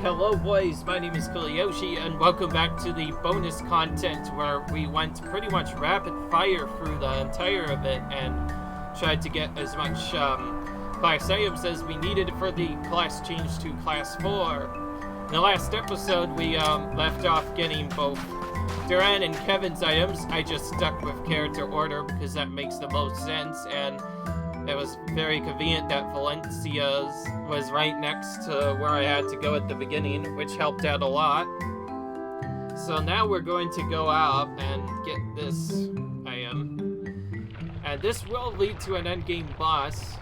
Hello boys, my name is Kiliyoshi, and welcome back to the bonus content where we went pretty much rapid fire through the entire of it and tried to get as much class items as we needed for the class change to class 4. In the last episode, we left off getting both Duran and Kevin's items. I just stuck with character order because that makes the most sense, and it was very convenient that Valencia's was right next to where I had to go at the beginning, which helped out a lot. So now we're going to go out and get this item. And this will lead to an endgame boss.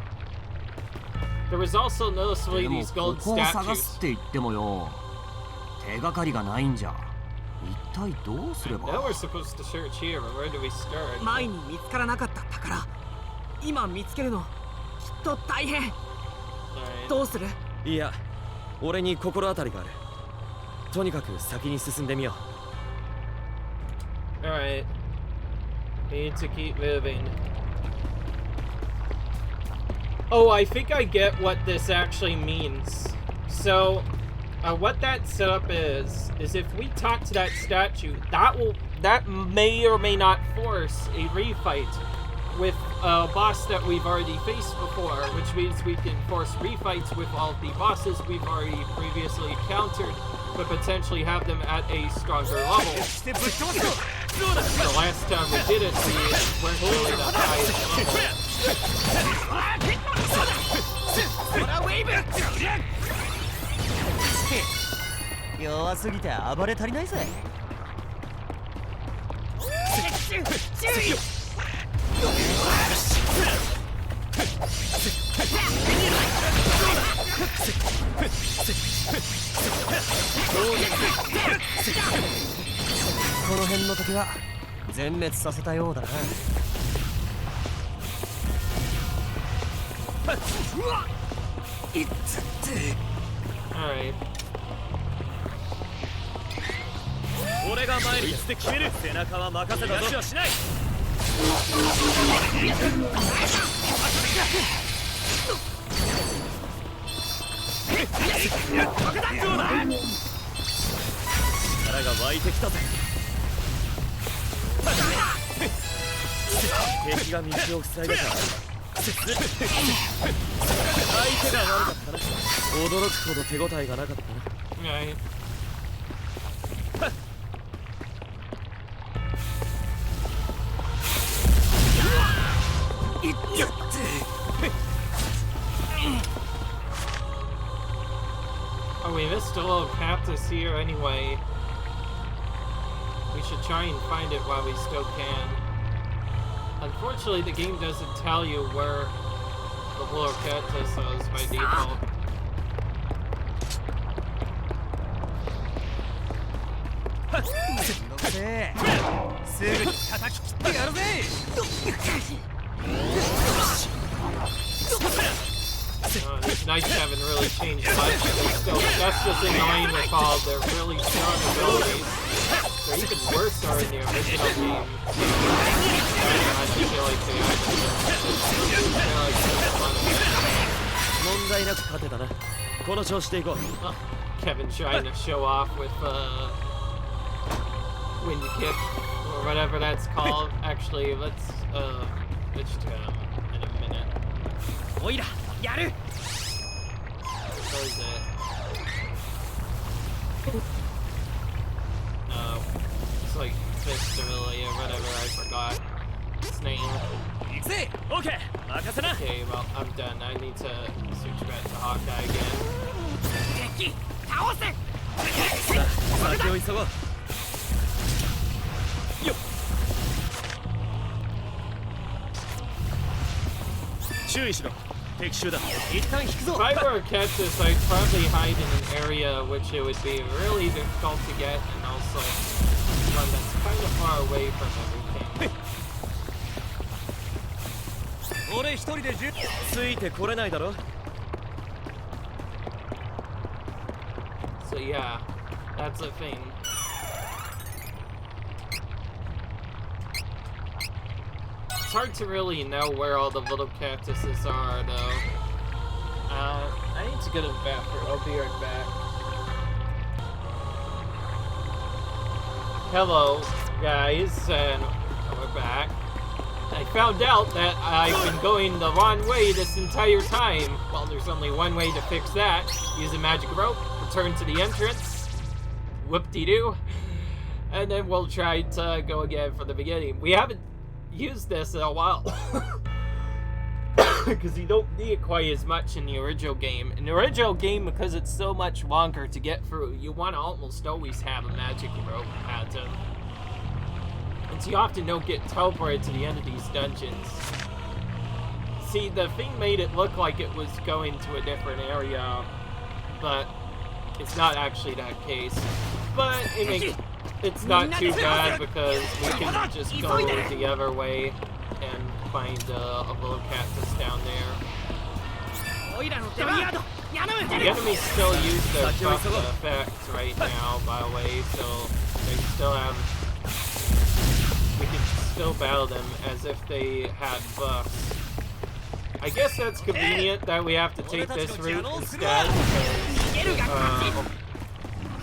There was also noticeably these gold statues. Now we're supposed to search here, but where do we start? 前に見つからなかった宝。今見つけるのきっと大変。どうする？いや、俺に心当たりがある。とにかく先に進んでみよう。Alright. Need to keep moving. Oh, I think I get what this actually means. So, what that setup is if we talk to that statue, that may or may not force a refight with a boss that we've already faced before, which means we can force refights with all the bosses we've already previously encountered, but potentially have them at a stronger level. The last time we did it, we weren't really the highest level. この辺の時は全滅させたようだな。俺が前にして決める。背中は任せたぞ。しない。力が湧いてきたぜ。敵が道を塞いでた。相手が悪かったな。驚くほど手応えがなかったな。Oh, we missed a little cactus here anyway. We should try and find it while we still can. Unfortunately, the game doesn't tell you where the little cactus is by default. These knights haven't really changed much. They're still just as annoying with all their really strong abilities. They're even worse are in the original game. I feel like they Kevin trying to show off with wind kick or whatever that's called. Actually, let's switch to him in a minute. Where is it? It's like Fist or whatever, I forgot its name. Okay, well, I'm done. I need to switch back to Hawkeye again. 注意しろ。敵襲だ。一旦引くぞ。 If I were a cactus, I'd probably hide in an area which it would be really difficult to get, and also one that's kind of far away from everything. 俺一人でついてこれないだろ。 So yeah, that's a thing. It's hard to really know where all the little cactuses are, though. I need to go to the bathroom. I'll be right back. Hello, guys, and we're back. I found out that I've been going the wrong way this entire time. Well, there's only one way to fix that. Use a magic rope, return to the entrance, whoop-de-doo, and then we'll try to go again from the beginning. We haven't used this in a while. Because you don't need it quite as much in the original game. In the original game, because it's so much longer to get through, you want to almost always have a magic rope pattern. And so you often don't get teleported to the end of these dungeons. See, the thing made it look like it was going to a different area, but it's not actually that case. But it's not too bad because we can just go the other way and find a little cactus down there. The enemies still use their buff effects right now, by the way, so they still have... We can still battle them as if they had buffs. I guess that's convenient that we have to take this route instead, because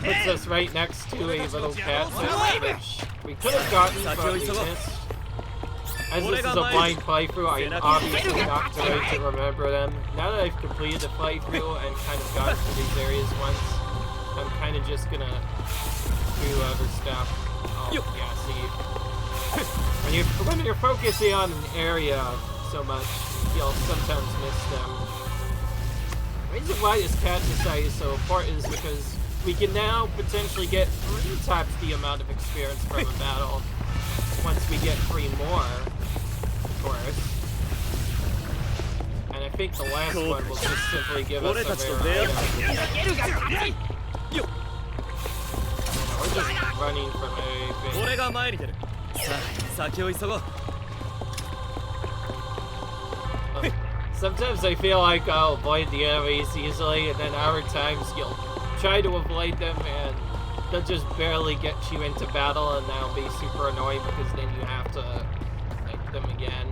puts us right next to a little cactus, which we could have gotten, but we missed. As this is a blind playthrough, I'm obviously not going to remember them. Now that I've completed the playthrough and kind of gotten to these areas once, I'm kind of just gonna do other stuff. Oh, yeah, see. When you're focusing on an area so much, you'll sometimes miss them. The reason why this cactus site is so important is because we can now potentially get 3 times the amount of experience from a battle once we get 3 more. Course. And I think the last one will just simply give us a rare item. We're just running from everything. Sometimes I feel like I'll avoid the enemies easily, and then other times you'll try to avoid them and they'll just barely get you into battle, and that'll be super annoying because then you have to them again.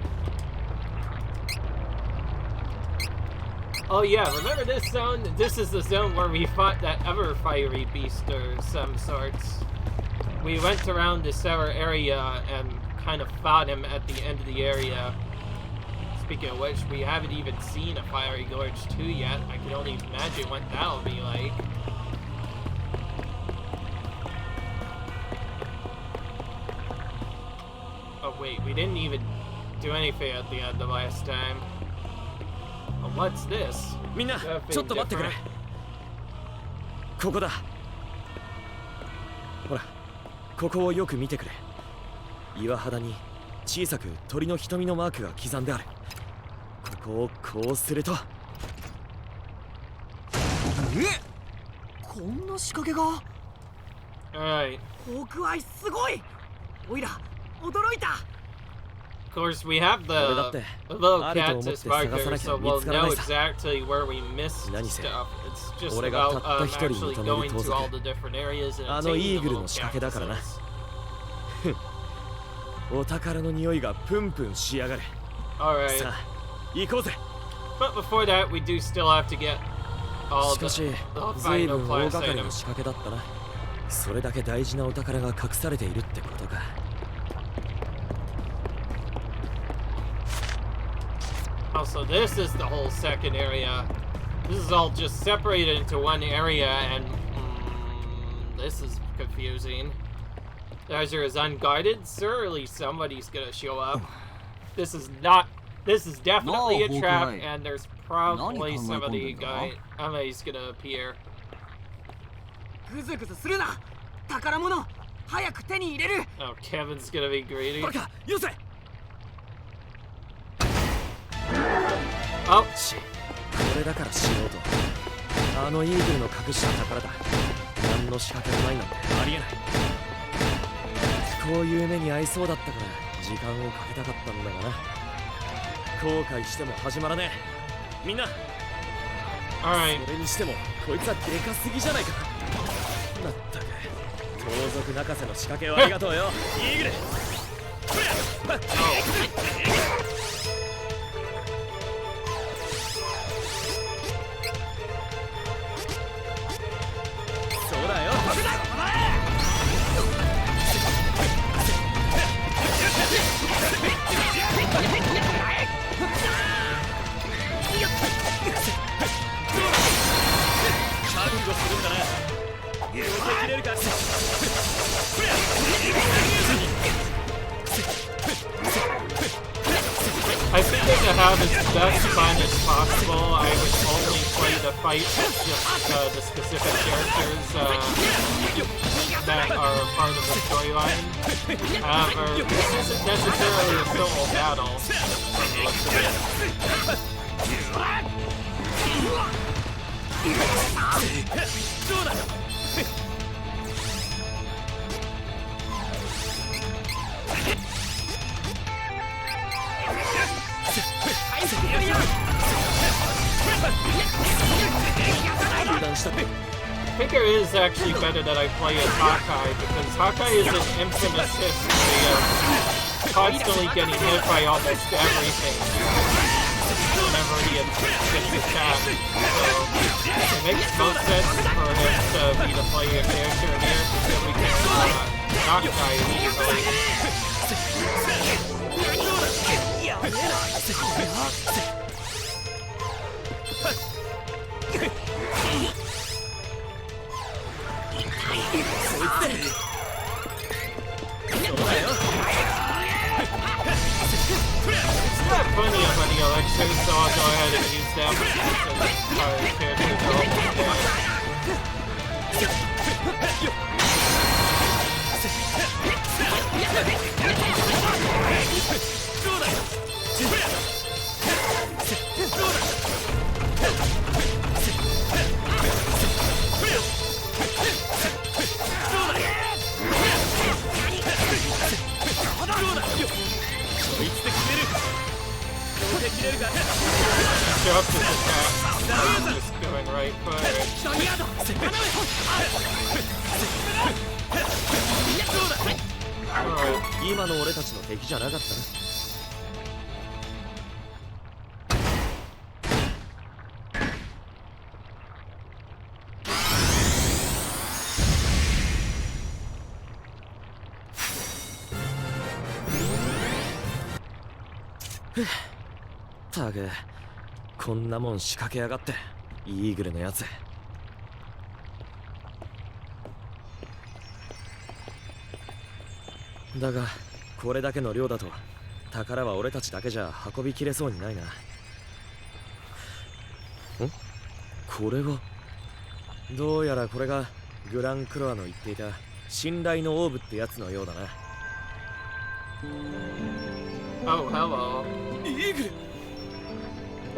Oh yeah, remember this zone? This is the zone where we fought that other fiery beast or some sorts. We went around this other area and kind of fought him at the end of the area. Speaking of which, we haven't even seen a Fiery Gorge 2 yet. I can only imagine what that'll be like. Oh wait, we didn't even do anything at the end of last time. Well, what's this? Minna, ちょっと待ってくれ。ここだ。ほら、ここをよく見てくれ。岩肌に小さく鳥の瞳のマークが刻んである。ここをこうすると。こんな仕掛けが。Alright. ホークアイすごい。おいら驚いた。Of course, we have the little cactus marker, so we'll know exactly where we missed stuff. It's just about actually going to all the different areas and taking the little cactuses. お宝の匂いがプンプンしやがる。Alright. さあ、行こうぜ。But before that, we do still have to get all しかし、 the 随 final 分大 class 掛かり items. な仕掛けだったな。それだけ大事なお宝が隠されているってことか。Also, this is the whole second area. This is all just separated into one area, and this is confusing. The Azure is unguarded. Surely somebody's gonna show up. This is definitely a trap, and there's probably somebody's gonna appear. グズグズするな。宝物早く手に入れる。 Oh, Kevin's gonna be greedy. バカ、よせ。 Oh, これだから素人。あのイーグルの隠した宝だ。何の仕掛けもないなんてありえない。こういう目に遭いそうだったから時間をかけたかったんだがな。後悔しても始まらねえ。みんな。alright. それにしてもこいつはでかすぎじゃないか。まったく。盗賊泣かせの仕掛けをありがとうよ、イーグル。そうだよ。I figured to have as best fun as possible, I would only play the fight with just the specific characters that are part of the storyline. However, this isn't necessarily a solo battle from the looks of it. 油断したって I think it is actually better that I play as Hawkeye because Hawkeye is an infamous history of constantly getting hit by almost everything whenever he gets attacked. So it makes most sense for him to be the player character in here because then we can Hawkeye easily. そうだよ It's not funny of any elixirs, so I'll go ahead and use them since our characters are almost Drop this attack. Just going right for it. 今の俺たちの敵じゃなかったな たくこんなもん仕掛けやがってイーグルのやつだがこれだけの量だと宝は俺たちだけじゃ運びきれそうにないな。んこれはどうやらこれがグランクロアの言っていた信頼のオーブってやつのようだな。 Oh, hello. イーグル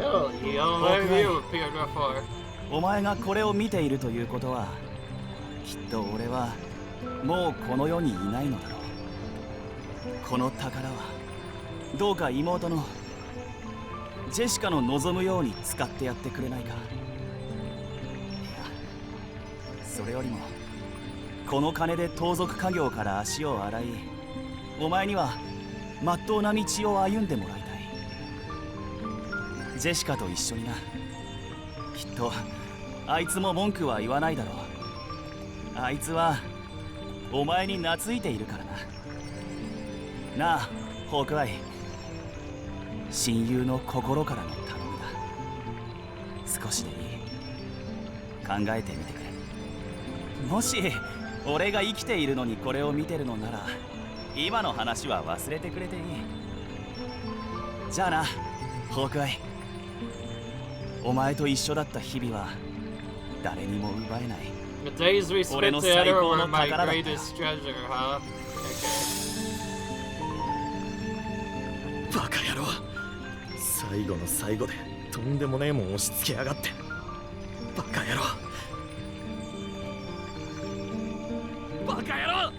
Oh, where have you appeared before? お前がこれを見ているということはきっと俺はもうこの世にいないのだろう。この宝はどうか妹のジェシカの望むように使ってやってくれないか。いやそれよりもこの金で盗賊家業から足を洗いお前にはまっとうな道を歩んでもらいたい。ジェシカと一緒にな。きっとあいつも文句は言わないだろう。あいつはお前に懐いているからな。なあホークアイ、親友の心からの頼みだ。少しでいい、考えてみてくれ。もし俺が生きているのにこれを見てるのなら今の話は忘れてくれていい。じゃあなホークアイ、お前と一緒だった日々は誰にも奪えない。 The days we spent together were my greatest treasure, huh? Okay. バカ野郎、最後の最後でとんでもねえもん押し付けやがって。バカ野郎、バカ野郎。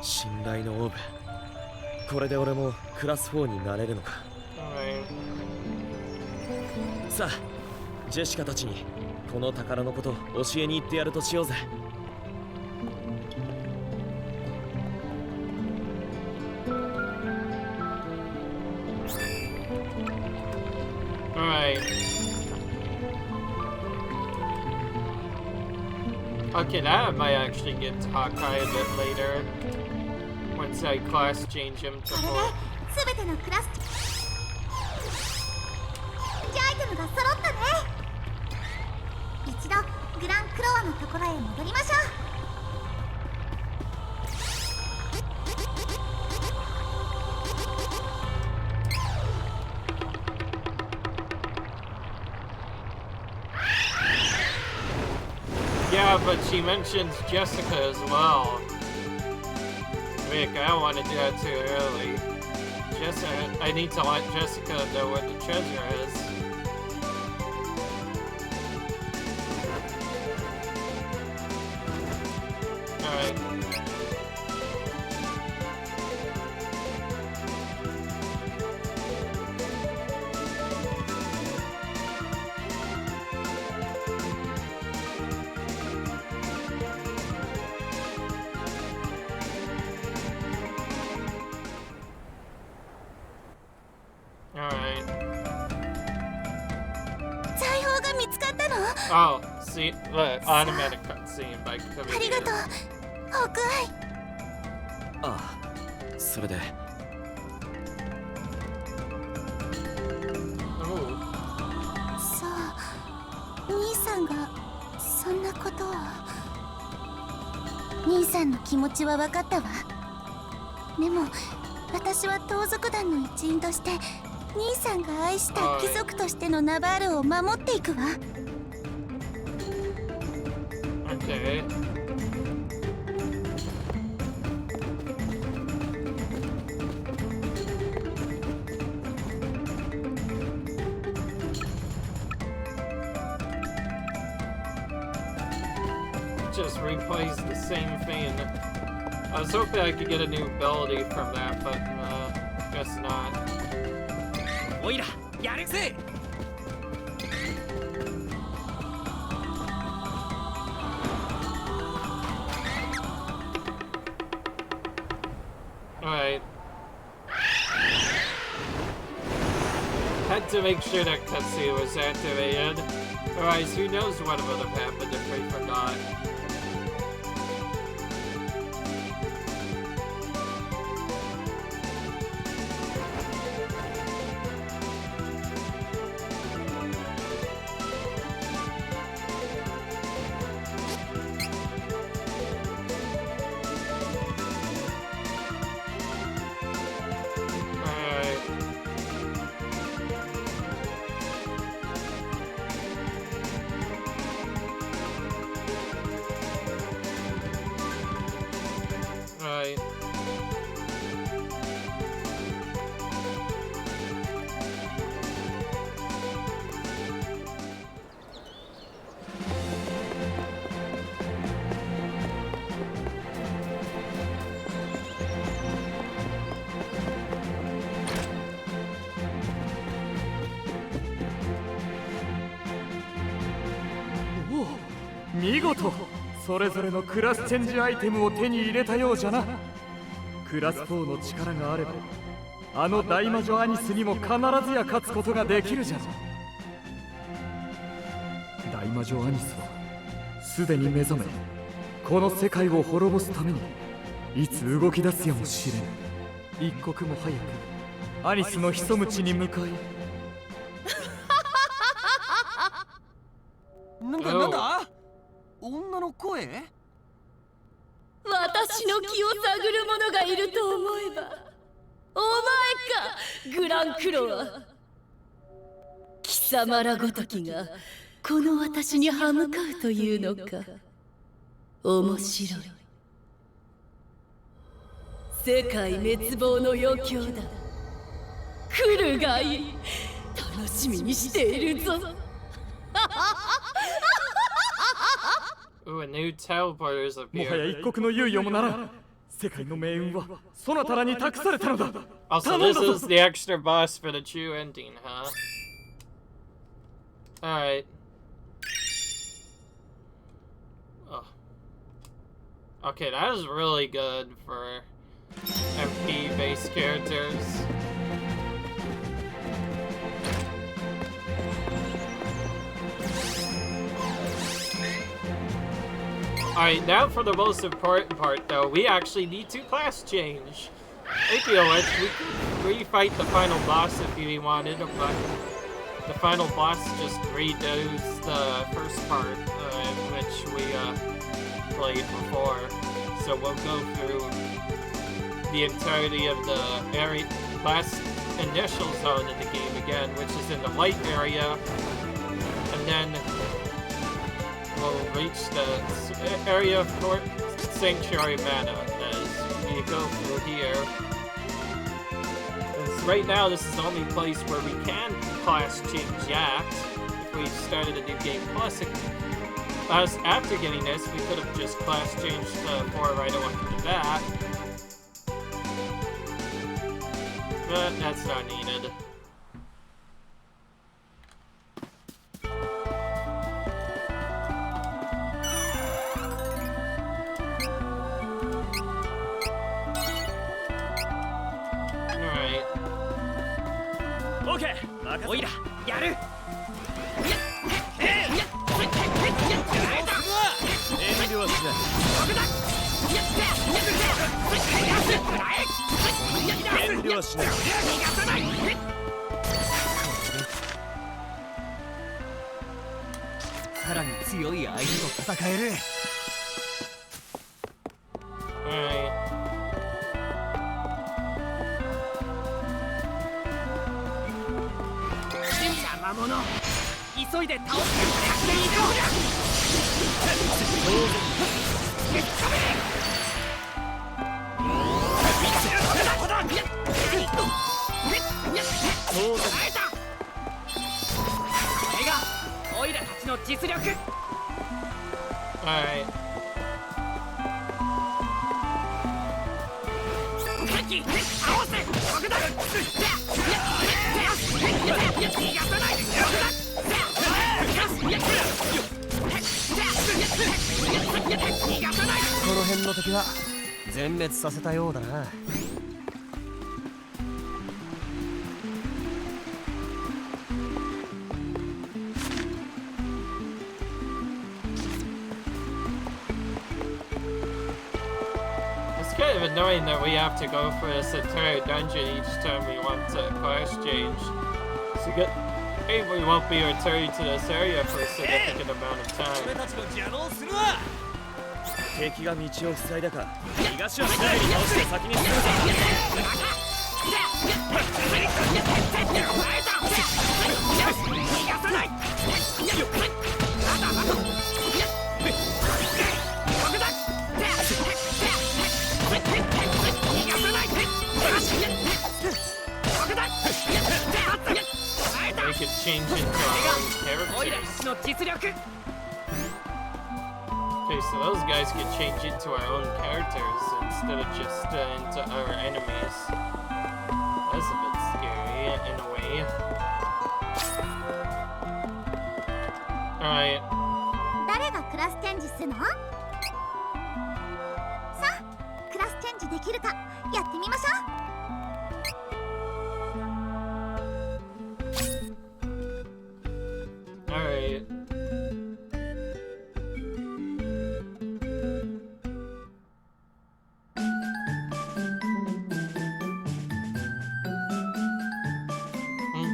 信頼のオーブ、これで俺もクラス4になれるのか。さあジェシカたちにこの宝のこと教えに行ってやるとしようぜ。Alright. Okay, that I might actually get to Hawkeye a bit later. Once I class change him to これ full. で全てのクラスチアイテムが揃ったね。一度グランクロワのところへ戻りましょう。Yeah, but she mentions Jessica as well. Rick, I don't want to do that too early. Jessica, I need to let Jessica know what the treasure is. Alright. Alright. 財宝が見つかったの？ Oh, see, automatic cutscene by ありがとう、ホークアイ。ああ、それで Oh. そう、兄さんがそんなことを。兄さんの気持ちは分かったわ。でも私は盗賊団の一員として兄さんが愛した貴族としてのナバールを守っていくわ。Okay. Just replays the same thing. I was hoping I could get a new ability from that, but guess not. おいらやるぜ。 Alright. Had to make sure that cutscene was activated. Otherwise, who knows what would have happened if we forgot. Right. Oh, 見事それぞれのクラスチェンジアイテムを手に入れたようじゃな。クラス4の力があればあの大魔女アニスにも必ずや勝つことができるじゃろ。大魔女アニスはすでに目覚めこの世界を滅ぼすためにいつ動き出すやもしれん。一刻も早くアニスの潜む地に向かい。なんだ女の声？私の気を探る者がいると思えばお前か、グランクロワ。貴様らごときがこの私に歯向かうというのか。面白い。世界滅亡の余興だ。来るがいい。楽しみにしているぞ。Ooh, a new teleporter's もはや appeared. 一国の猶予もならん。世界の命運はそなたらに託されたのだ。 Also, this is the extra boss for the true ending, huh? Alright. Oh. Okay, that is really good for MP-based characters. Alright, now for the most important part, though. We actually need to class change. Speaking of which, we could refight the final boss if you wanted, but the final boss just redoes the first part, which we played before. So we'll go through the entirety of the last initial zone in the game again, which is in the light area, and then we'll reach the area for Sanctuary Mana as we go through here. Because right now this is the only place where we can class change yet. If we started a new game plus, after getting this, we could have just class changed before right after that. But that's not needed. Alright. OK おいらやる遠慮はしない遠慮はしないさらに強い相手と戦える Alright. Alright.この辺の敵は全滅させたようだな It's kind of annoying that we have to go for this entire dungeon each time we want to class change. So we won't be returning to this area for a significant amount of time. 敵が道を塞いだか東はすぐに倒して先に進むぞ We could change into our own characters. Okay, so those guys could change into our own characters instead of just into our enemies. That's a bit scary in a way. Alright. 誰がクラスチェンジするの？さあ、クラスチェンジできるかやってみましょう。 Alright.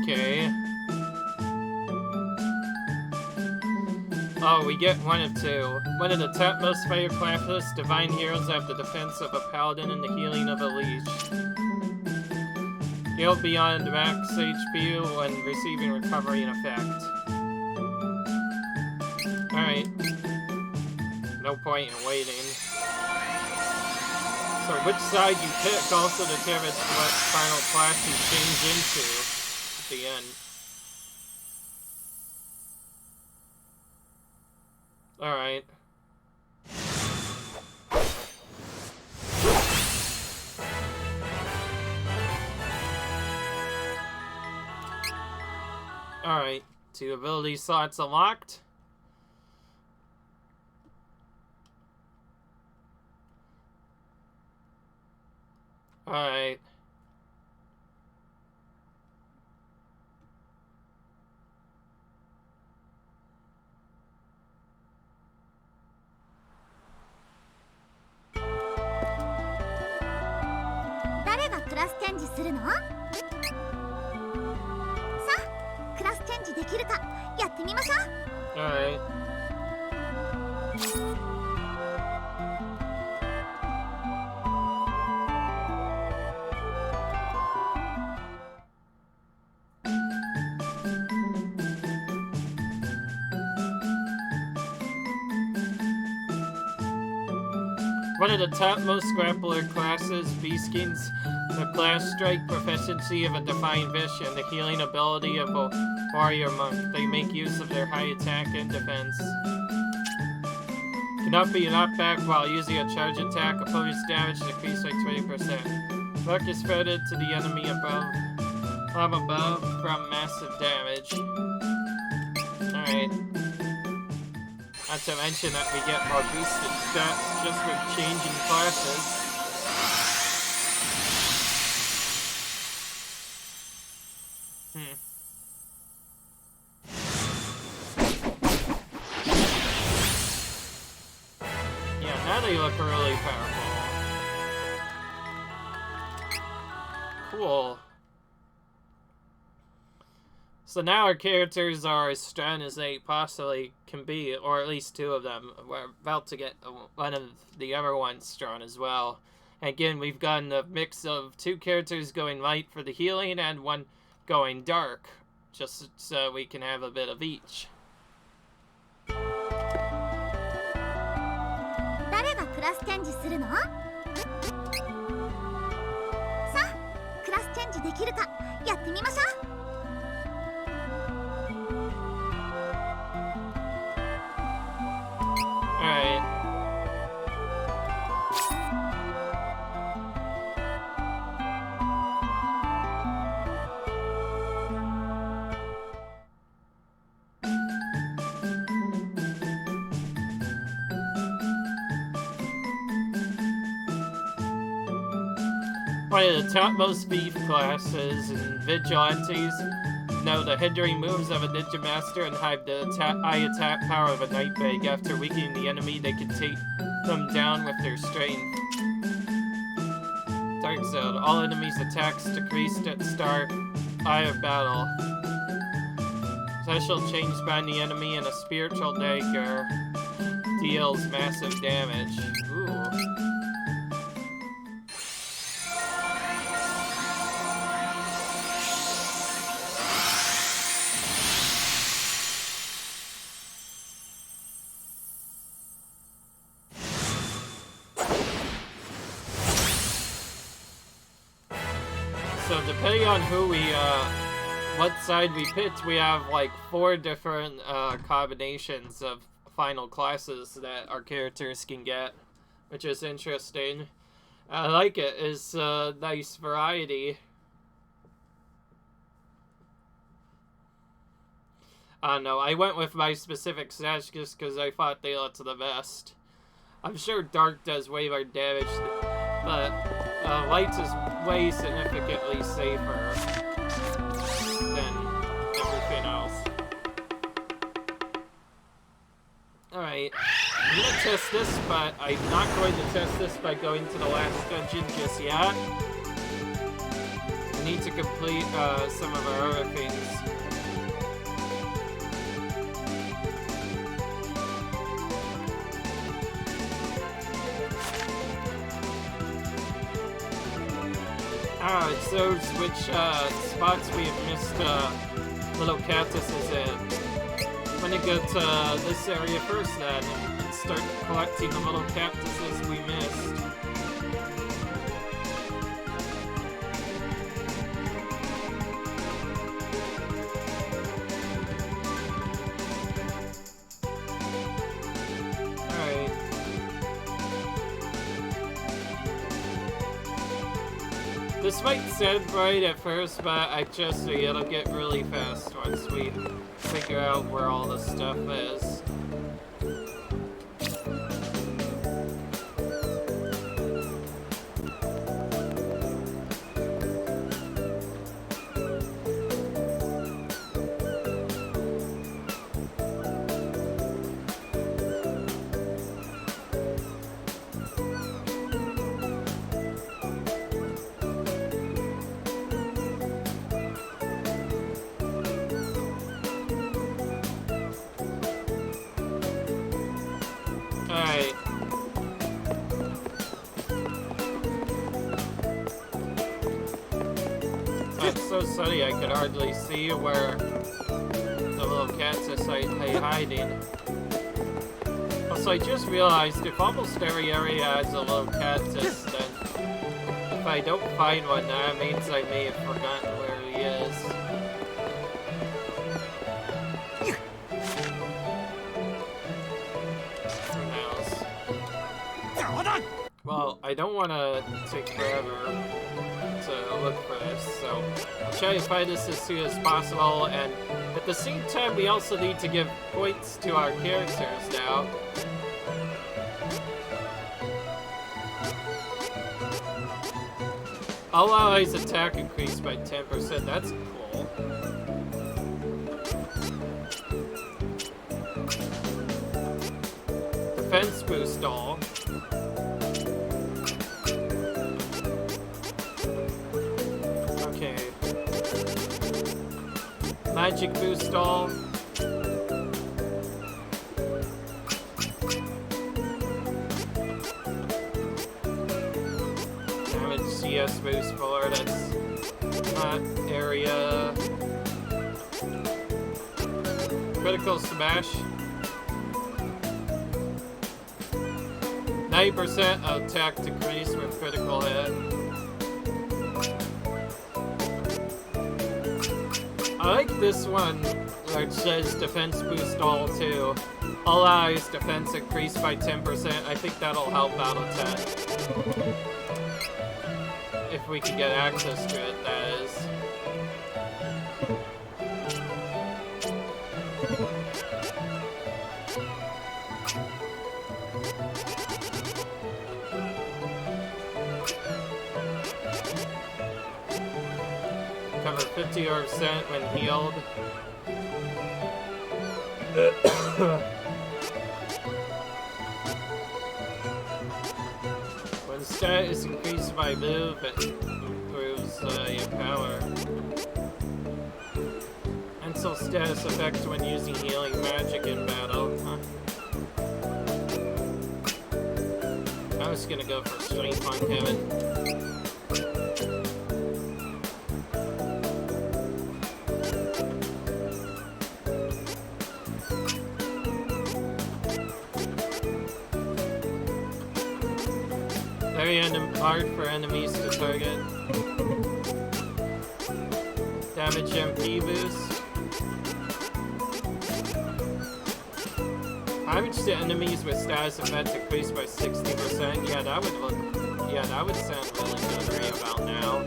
Okay. Oh, we get one of two. One of the topmost fire classes, divine heroes have the defense of a paladin and the healing of a leech. Heal beyond max HP when receiving recovery in effect. Alright. No point in waiting. So which side you pick also determines what final class you change into at the end. Alright. Alright, 2 ability slots unlocked. Alright. するの？さあクラスチェンジできるかやってみましょう。 Alright. One of the topmost grappler classes, Beastkins, the class strike proficiency of a Divine Vision, the healing ability of a warrior monk. They make use of their high attack and defense. Cannot be knocked back while using a charge attack. Opponent's damage decreased by 20%. Luck is fed to the enemy from above from massive damage. Alright. Not to mention that we get more boosted stats just with changing classes. Yeah, now they look really powerful. Cool. So now our characters are as strong as they possibly can be, or at least two of them. We're about to get one of the other ones strong as well. Again, we've gotten a mix of two characters going light for the healing and one going dark, just so we can have a bit of each. 誰がクラスチェンジするの？さあクラスチェンジできるかやってみましょう。 Alright. One of the topmost beef classes and vigilantes know the hindering moves of a ninja master and have the high attack power of a night bag. After weakening the enemy, they can take them down with their strength. Dark Zone. All enemies' attacks decreased at start eye of battle. Special change bind the enemy and a spiritual dagger deals massive damage. Ooh. So depending on who what side we picked, we have like 4 different combinations of final classes that our characters can get, which is interesting. I like it. It's a nice variety. I don't know, I went with my specific stats just because I thought they looked the best. I'm sure Dark does way more damage, but Lights is way significantly safer than everything else. Alright, I'm gonna test this, but I'm not going to test this by going to the last dungeon just yet. I need to complete some of our other things. It shows which spots we have missed little cactuses in. I'm gonna go to this area first then and start collecting the little cactuses we missed. This might sound right at first, but I just think it'll get really fast once we figure out where all the stuff is. so sunny I could hardly see where the little cactus I hiding. Also, I just realized if almost every area has a little cactus, then if I don't find one, that means I may have forgotten where he is. Well, I don't want to take forever to look for this, so I'll try to find this as soon as possible, and at the same time, we also need to give points to our characters now. All allies attack increased by 10%, that's cool. Defense boost all. Okay. Magic boost all. Damage CS boost 4, that's not area. Critical smash. 90% attack decrease with critical hit. I like this one, which says defense boost all too. All allies defense increased by 10%. I think that'll help Battle 10. If we can get access to it, that is. Cover 50% when healed. When stat is increased by move, it improves your power. Cancel status effect when using healing magic in battle. Huh. I was gonna go for strength on Kevin. Very hard for enemies to target. Damage MP boost. Damage to enemies with status effect increased by 60%. Yeah, that would look. Yeah, that would sound really good right about now.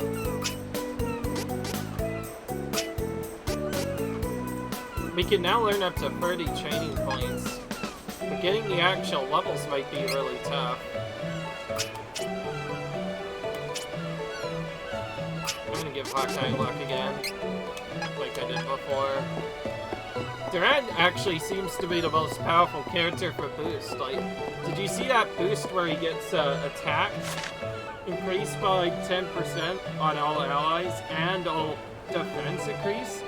We can now learn up to 30 training points, but getting the actual levels might be really tough. I'm gonna give Hawkeye luck again, like I did before. Durant actually seems to be the most powerful character for boost. Like, did you see that boost where he gets attacked increased by like 10% on all allies and all defense increase?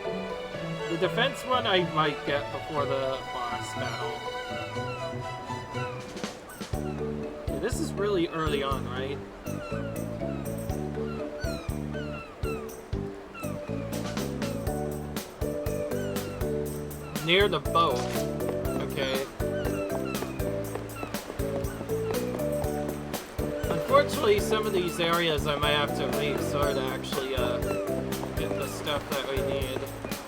The defense one I might get before the boss battle. Yeah, this is really early on, right? Near the boat. Okay. Unfortunately, some of these areas I might have to resort to actually get the stuff that we need.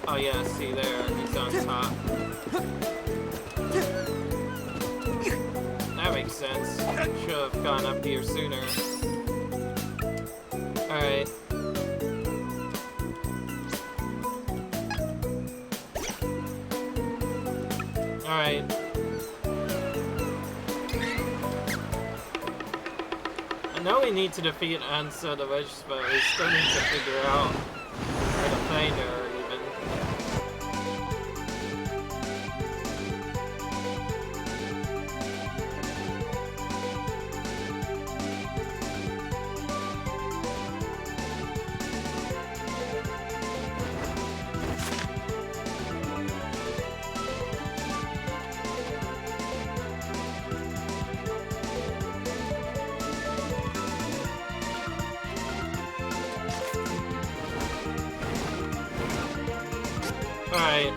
Oh yeah, see there, he's on top. That makes sense. Should have gone up here sooner. Alright. Alright. I know we need to defeat Ansa the Witch, but we still need to figure out where to find her. Alright.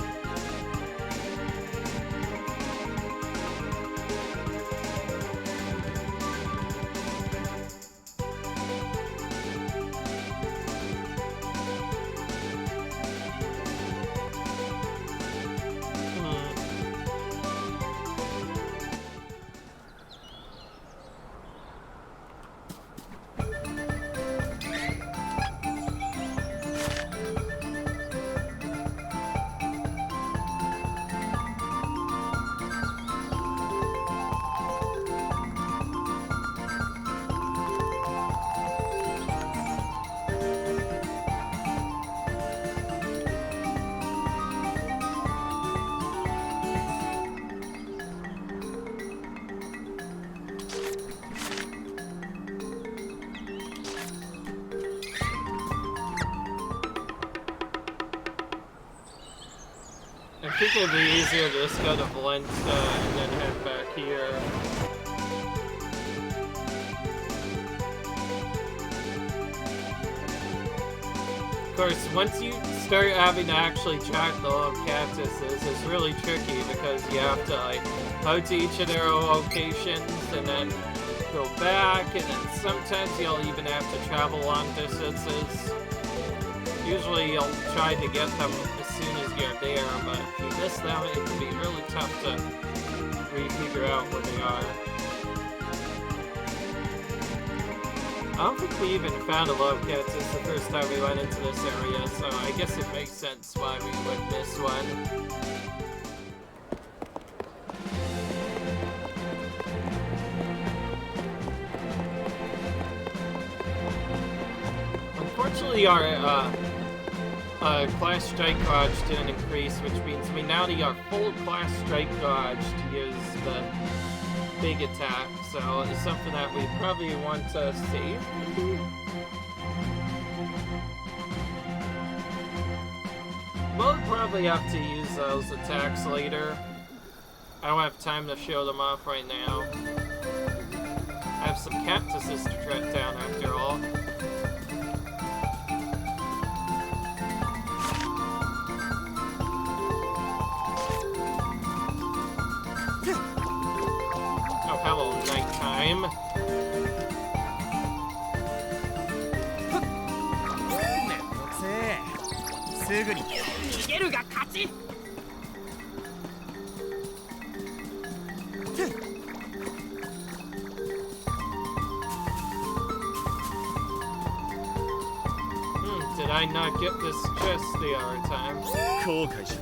I think it'd be easier to just go to Valencia and then head back here. Of course, once you start having to actually track the little cactuses, it's really tricky because you have to like go to each of their locations and then go back, and then sometimes you'll even have to travel long distances. Usually you'll try to get them as soon as you're there, but if you miss them, it can be really tough to re-figure out where they are. I don't think we even found a Lobcats the first time we went into this area, so I guess it makes sense why we would miss one. Unfortunately, our class strike dodge didn't increase, which means we now need our full class strike dodge to use the big attack, so it's something that we probably want to save. We'll probably have to use those attacks later. I don't have time to show them off right now. I have some cactuses to track down after all. Hello, nighttime. Did I not get this chest the other time? 後悔しろ。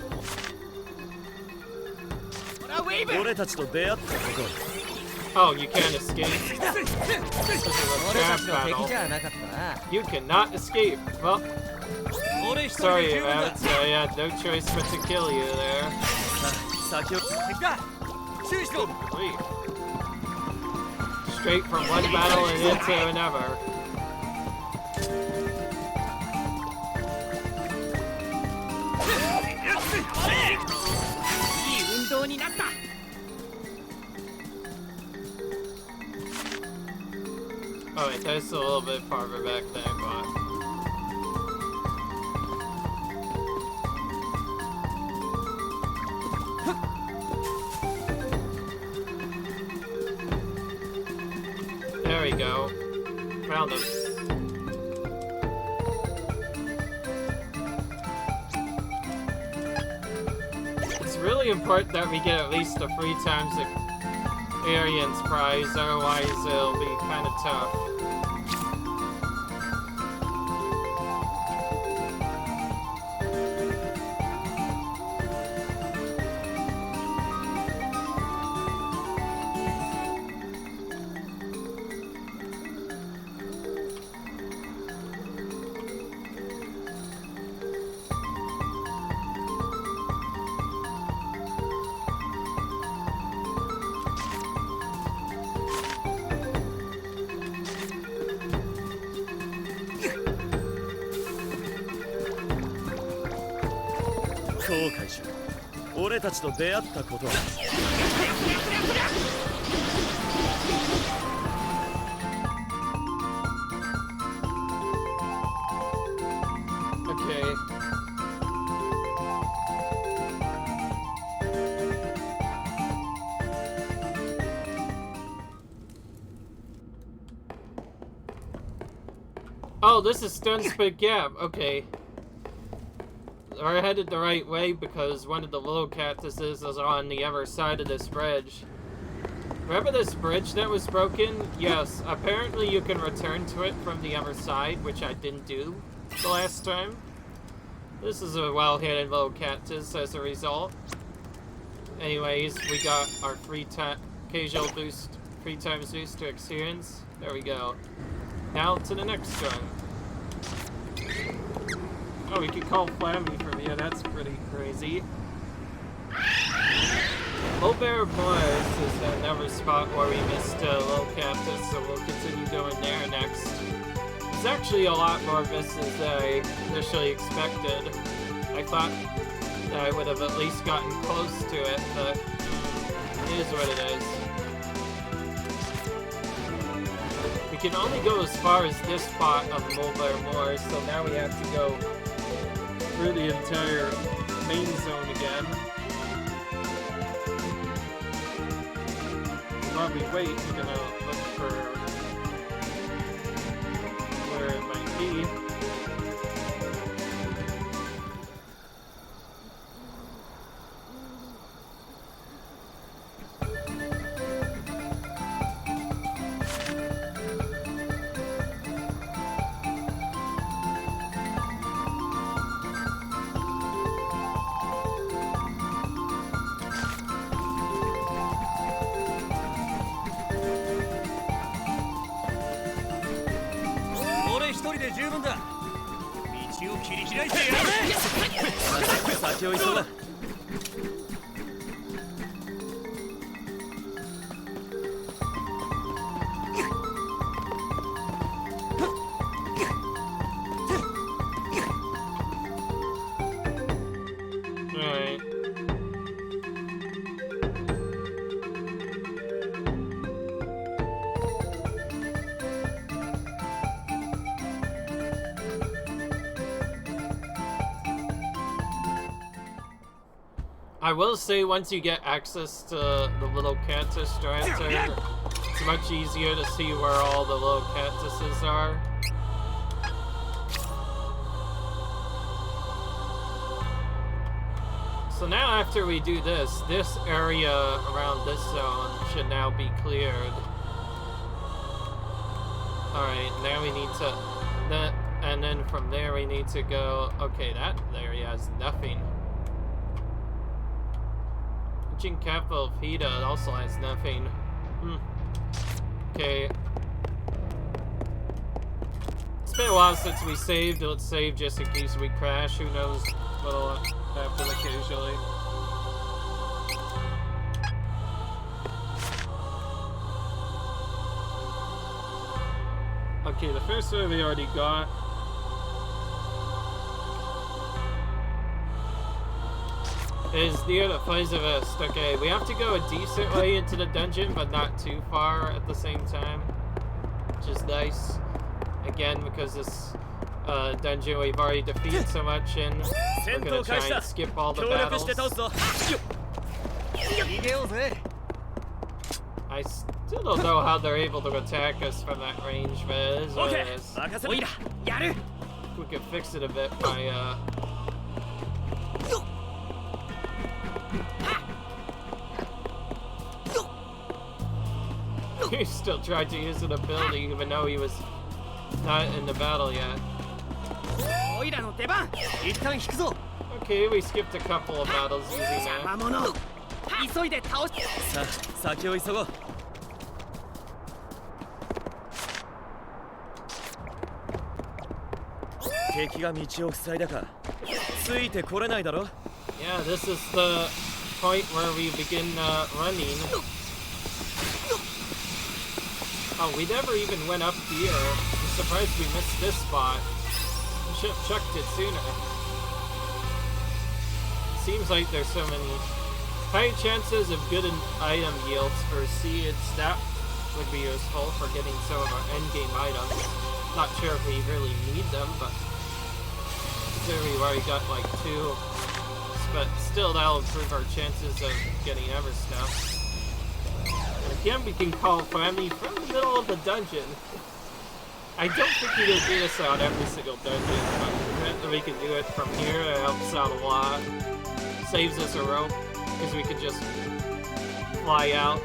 俺たちと出会ったことは Oh, you can't escape. This is a trap battle. You cannot escape. Well, sorry about it. I had no choice but to kill you there. Wait. Straight from one battle and into another. Oh wait, that's a little bit farther back than I thought. There we go. Found them. It's really important that we get at least a 3 times the Arian's prize, otherwise it'll be kind of tough. Okay. Oh, this is Stunspit Gap. Okay. We're headed the right way because one of the little cactuses is on the other side of this bridge. Remember this bridge that was broken? Yes, apparently you can return to it from the other side, which I didn't do the last time. This is a well-hidden little cactus as a result. Anyways, we got our occasional boost, 3 times boost to experience. There we go. Now to the next one. Oh, we can call Flammy from here. That's pretty crazy. Mulberry Forest is another spot where we missed a little cactus, so we'll continue going there next. There's actually a lot more misses than I initially expected. I thought that I would have at least gotten close to it, but it is what it is. We can only go as far as this spot of Mulberry Moor, so now we have to go through the entire main zone again. While we wait, we're gonna look for where it might be. Alright. I will say, once you get access to the little cactus director, it's much easier to see where all the little cactuses are. So now after we do this, this area around this zone should now be cleared. Alright, now we need to... and then from there we need to go... Okay, that area has nothing. Ancient capital of Hida also has nothing. Okay. It's been a while since we saved. Let's save just in case we crash. Who knows what'll happen occasionally. Okay, the first one we already got. Is near the Flaizavest. Okay, we have to go a decent way into the dungeon, but not too far at the same time, which is nice. Again, because this dungeon we've already defeated so much in, we're gonna try and skip all the battles. I still don't know how they're able to attack us from that range, but it is what it is. We could fix it a bit by he still tried to use an ability even though he was not in the battle yet. Okay, we skipped a couple of battles using that. Yeah, this is the point where we begin running. Oh, we never even went up here. I'm surprised we missed this spot. We should have checked it sooner. Seems like there's so many high chances of good item yields for seeds. That would be useful for getting some of our endgame items. Not sure if we really need them, but considering we've already got like 2. But still, that'll improve our chances of getting other stuff. And again, we can call Flammy from the middle of the dungeon. I don't think we can do this on every single dungeon, but we can do it from here. It helps out a lot. Saves us a rope, because we could just fly out.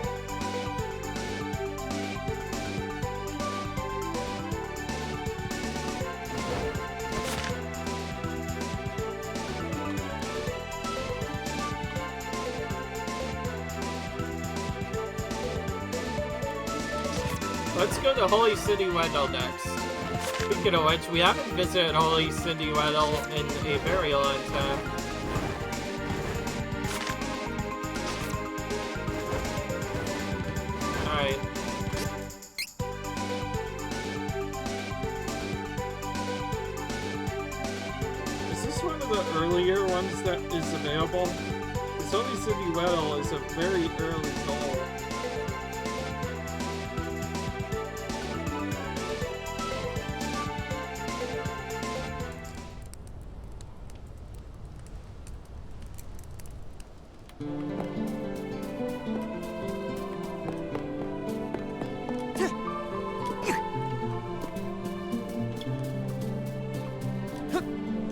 Let's go to Holy City Wendell next. Speaking of which, we haven't visited Holy City Wendell in a very long time. Alright. Is this one of the earlier ones that is available? Because Holy City Wendell is a very early goal.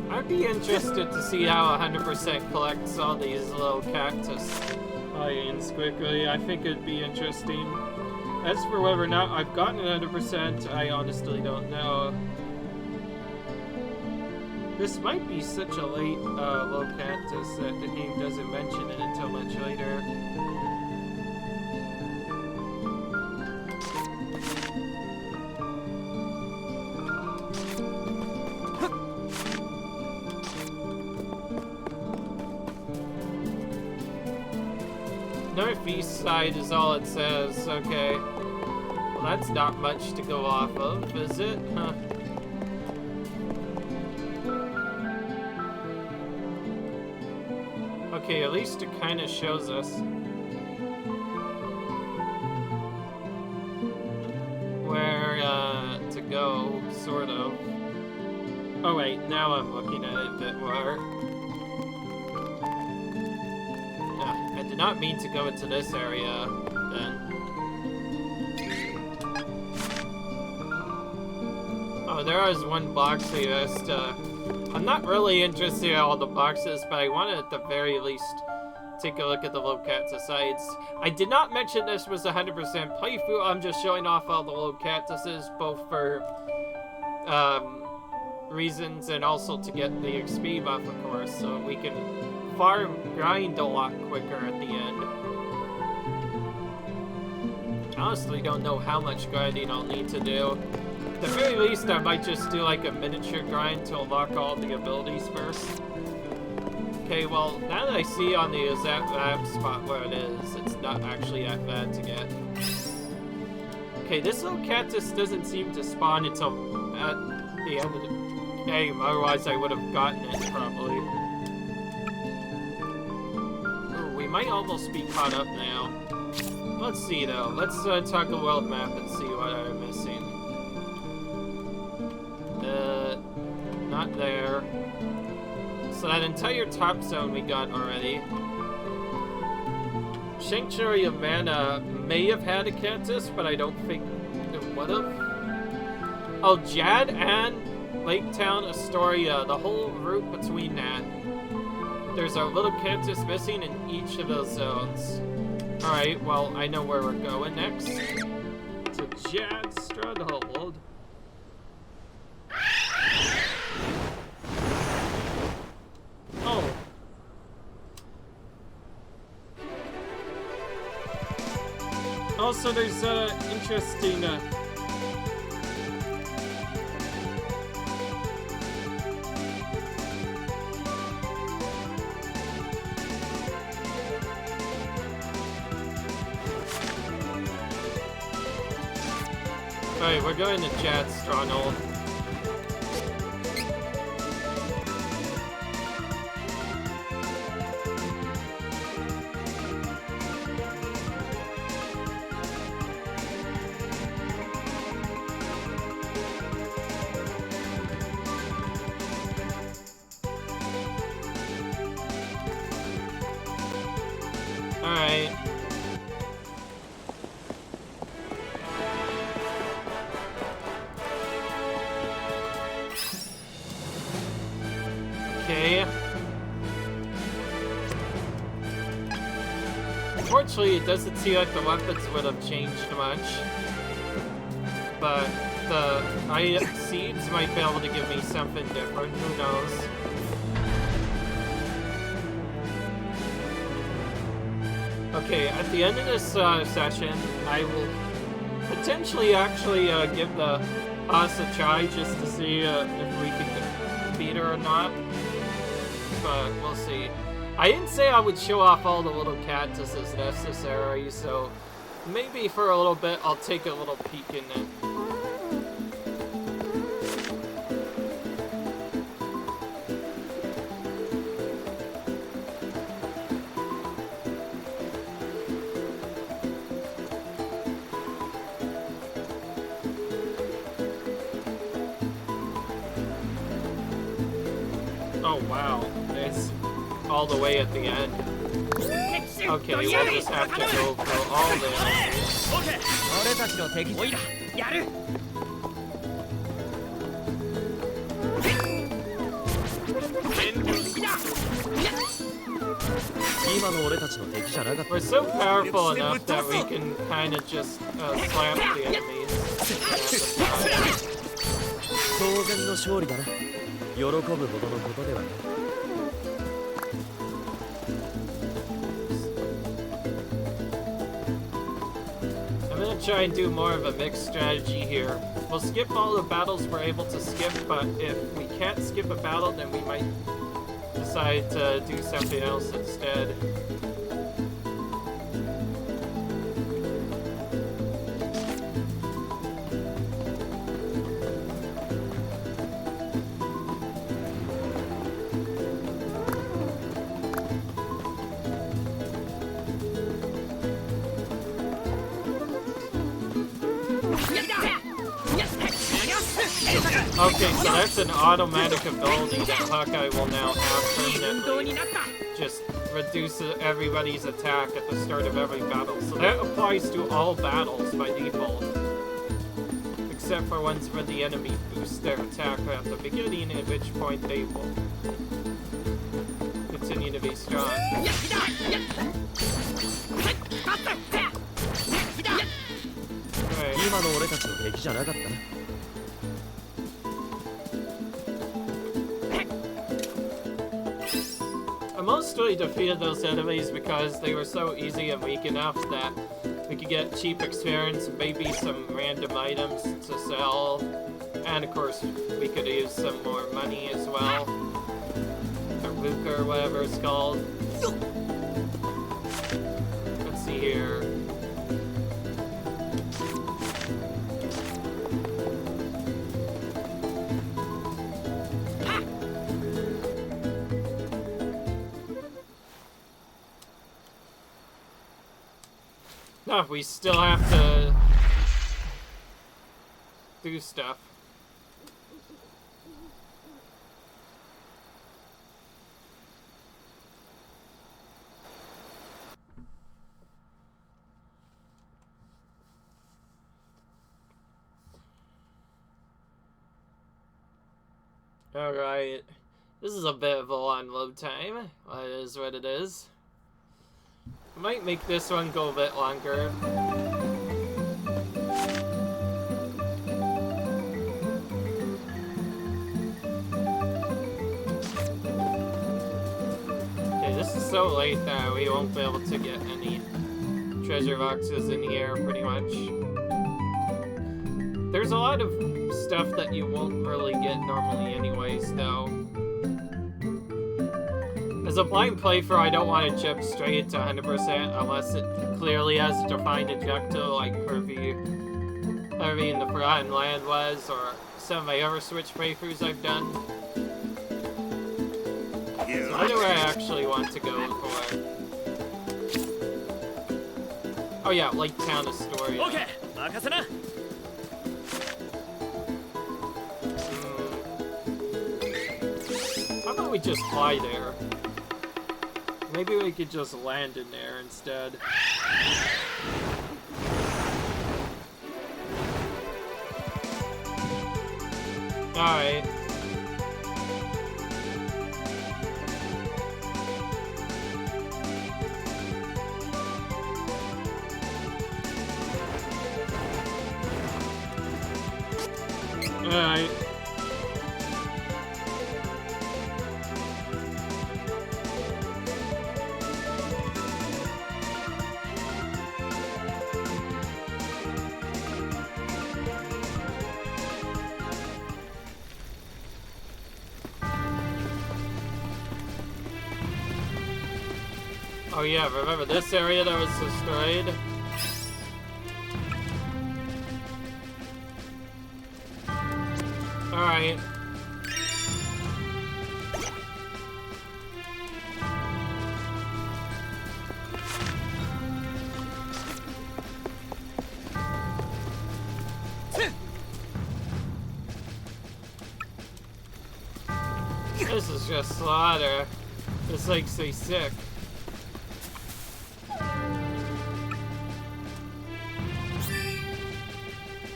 I'd be interested to see how 100% collects all these little cactus onions quickly. I think it'd be interesting. As for whether or not I've gotten 100%, I honestly don't know. This might be such a late low cactus that the game doesn't mention it until much later. Northeast side is all it says. Okay. Well, that's not much to go off of, is it? Huh. Okay, at least it kind of shows us where to go, sort of. Oh wait, now I'm looking at it a bit more. I did not mean to go into this area, then. Oh, there is one box I missed. I'm not really interested in all the boxes, but I wanted at the very least take a look at the low cactus sites. I did not mention this was 100% playthrough. I'm just showing off all the low cactuses, both for reasons and also to get the XP buff, of course, so we can farm grind a lot quicker at the end. I honestly don't know how much grinding I'll need to do. At the very least, I might just do like a miniature grind to unlock all the abilities first. Okay, well, now that I see on the exact map spot where it is, it's not actually that bad to get. Okay, this little cactus doesn't seem to spawn until at the end of the game, otherwise I would have gotten it probably. Ooh, we might almost be caught up now. Let's see though, let's talk a world map and see what I'm missing. Not there. So that entire top zone we got already. Sanctuary of Mana may have had a cactus, but I don't think it would have. Oh, Jad and Lake Town Astoria, the whole route between that. There's a little cactus missing in each of those zones. Alright, well, I know where we're going next. To Jad Stronghold. Oh. Also, there's interesting Alright, we're going to Jad's Stronghold. Alright. Unfortunately, it doesn't seem like the weapons would have changed much. But the seeds might be able to give me something different. Who knows? Okay, at the end of this session, I will potentially actually give the us a try just to see if we can beat her or not. But we'll see. I didn't say I would show off all the little cactuses necessary, so maybe for a little bit I'll take a little peek in it. Oh wow, it's all the way at the end. Okay, we'll just have to go through all this. Okay. 今の俺たちの敵じゃなかった We're so powerful enough that we can kind of just slap the enemies. 当然の勝利だな喜ぶほどのことではね I'm gonna try and do more of a mixed strategy here. We'll skip all the battles we're able to skip, but if we can't skip a battle, then we might decide to do something else instead. Okay, so that's an automatic ability that Hawkeye will now have permanently. Just reduces everybody's attack at the start of every battle. So that applies to all battles by default. Except for ones where the enemy boosts their attack at the beginning, at which point they will continue to be strong. Right. 今の俺たちの敵じゃなかったな I mostly defeated those enemies because they were so easy and weak enough that we could get cheap experience, maybe some random items to sell, and of course we could use some more money as well. Or Luca or whatever it's called. Let's see here. No, we still have to do stuff. Alright. This is a bit of a long load time. It is what it is. I might make this one go a bit longer. Okay, this is so late that we won't be able to get any treasure boxes in here, pretty much. There's a lot of stuff that you won't really get normally anyways, though. As a blind playthrough, I don't want to jump straight to 100% unless it clearly has a defined objective, like Kirby in the Forgotten Land was, or some of my other Switch playthroughs I've done. So where do I actually want to go for? Oh yeah, Lake Town Astoria. Okay, 任せな How about we just fly there? Maybe we could just land in there instead. Alright. Alright. Oh yeah, remember this area that was destroyed? Alright. This is just slaughter. This makes me sick.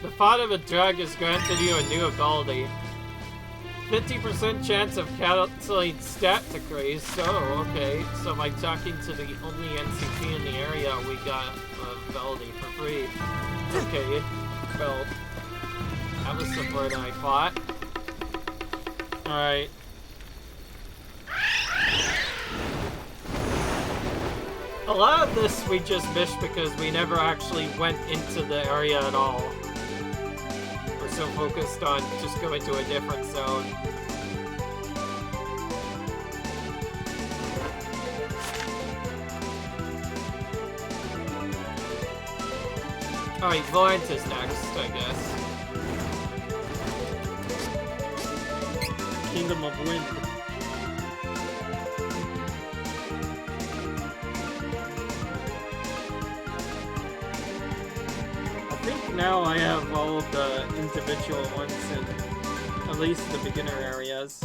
The thought of a drug has granted you a new ability. 50% chance of canceling stat decrease. Oh, okay. So by talking to the only NCP in the area, we got an ability for free. Okay. Well, that was simpler than I thought. Alright. A lot of this we just missed because we never actually went into the area at all. We're so focused on just going to a different zone. Alright, Valent is next, I guess. Kingdom of Wind. Now I have all of the individual ones in at least the beginner areas.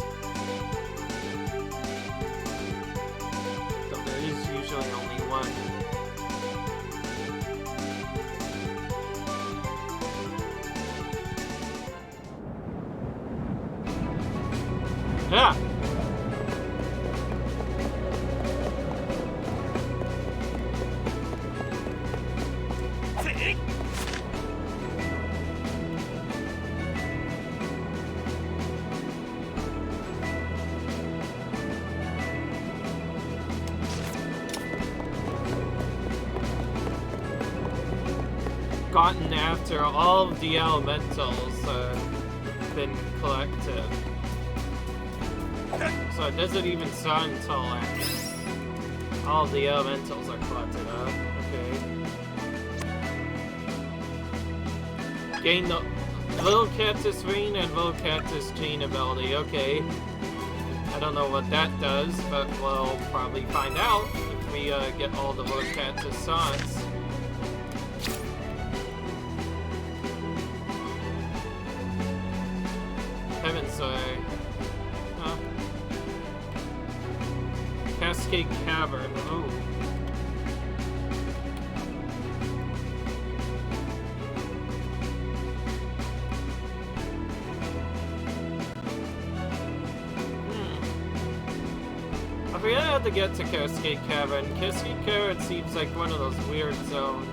Though there is usually only one. Yeah! Gotten after all of the elementals been collected. So it doesn't even start until all the elementals are collected up. Okay. Gain the Little Cactus Ring and Little Cactus Chain ability. Okay. I don't know what that does, but we'll probably find out if we get all the Little Cactus songs. Heaven's Way. Huh? Cascade Cavern. Ooh. I forget how to get to Cascade Cavern. Cascade Cavern seems like one of those weird zones.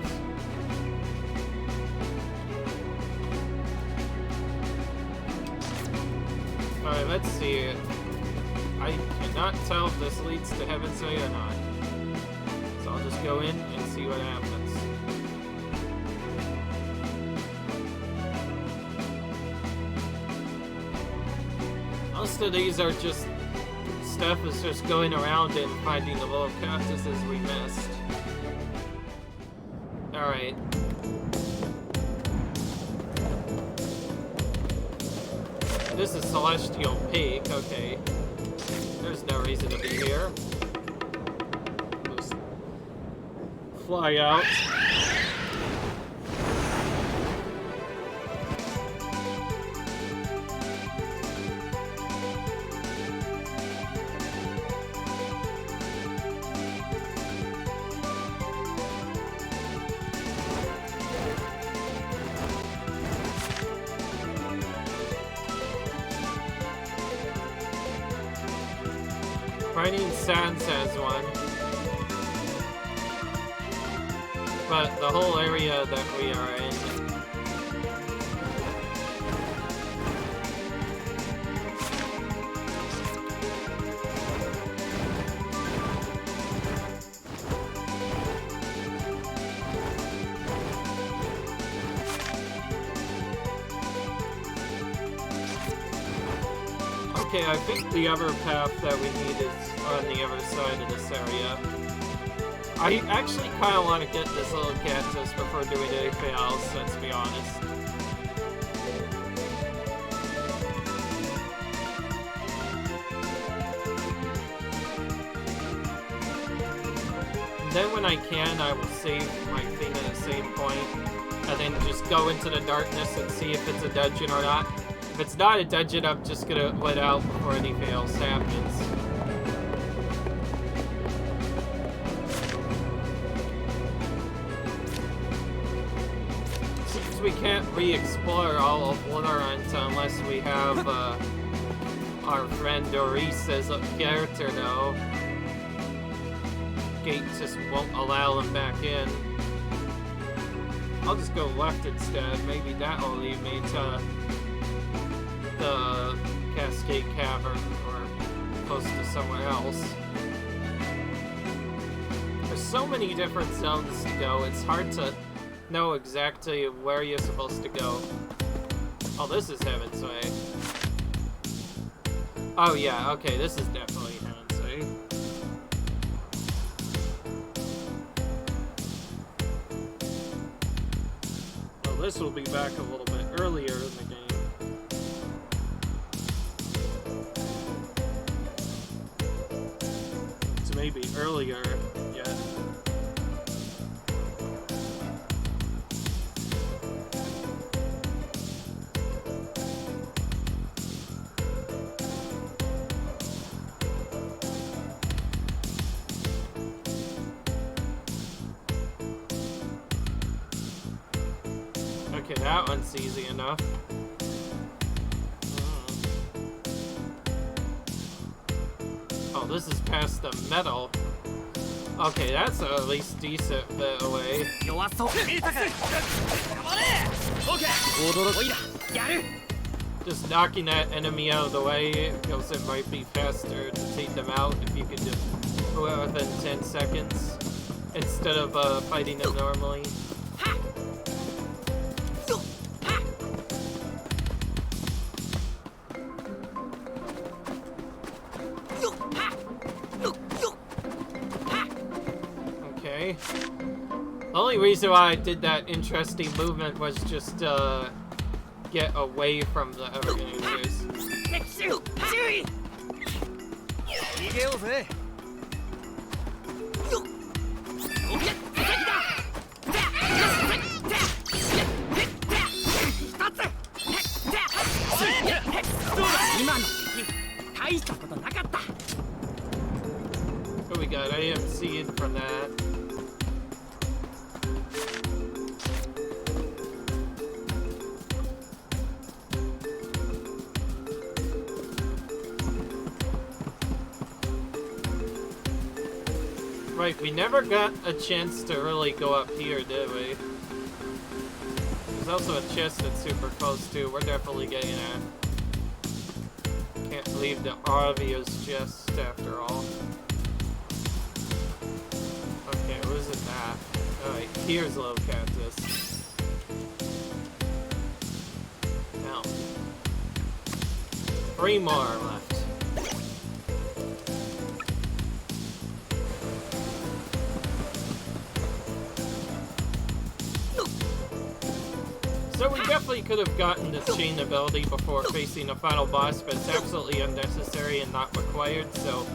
Alright, let's see. I cannot tell if this leads to Heaven's Way or not. So I'll just go in and see what happens. Most of these are just stuff is just going around and finding the little cactuses we missed. Alright. This is Celestial Peak, okay. There's no reason to be here. Just fly out. Finding Sands has one. But the whole area that we are in Okay, I think the other path that we need is on the other side of this area. I actually kind of want to get this little cactus before doing anything else, let's be honest. And then when I can, I will save my thing at the same point, and then just go into the darkness and see if it's a dungeon or not. If it's not a dungeon, I'm just gonna let out before anything else happens. Seems we can't re-explore all of Lorient unless we have our friend Doris as a character, though. Gate just won't allow him back in. I'll just go left instead. Maybe that'll lead me to the Cascade Cavern or close to somewhere else. There's so many different zones to go, it's hard to know exactly where you're supposed to go. Oh, this is Heaven's Way. Oh yeah, okay, this is definitely Heaven's Way. Well, this will be back a little bit earlier in the game. Maybe earlier yet. Okay, that one's easy enough. Oh, this is past the metal. Okay, that's at least decent bit away. Just knocking that enemy out of the way, because it might be faster to take them out if you can just do it within 10 seconds instead of fighting them normally. The only reason why I did that interesting movement was just get away from the other enemies. What we got? I didn't see it from that. Right, we never got a chance to really go up here, did we? There's also a chest that's super close too. We're definitely getting that. Can't believe the obvious chest after all. Okay, what is it that? Alright, here's a little cactus. Now, 3 more left. So we definitely could have gotten this chain ability before facing the final boss, but it's absolutely unnecessary and not required, so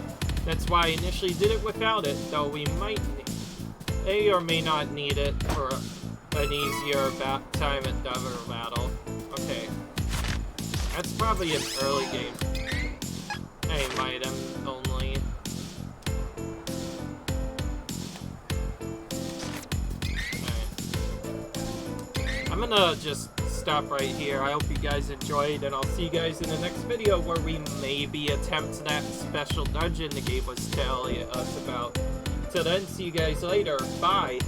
that's why I initially did it without it, though we might may or may not need it for an easier time at the other battle. Okay. That's probably an early game aim item only. I'm gonna just stop right here. I hope you guys enjoyed, and I'll see you guys in the next video where we maybe attempt that special dungeon the game was telling us about. Till then, see you guys later. Bye.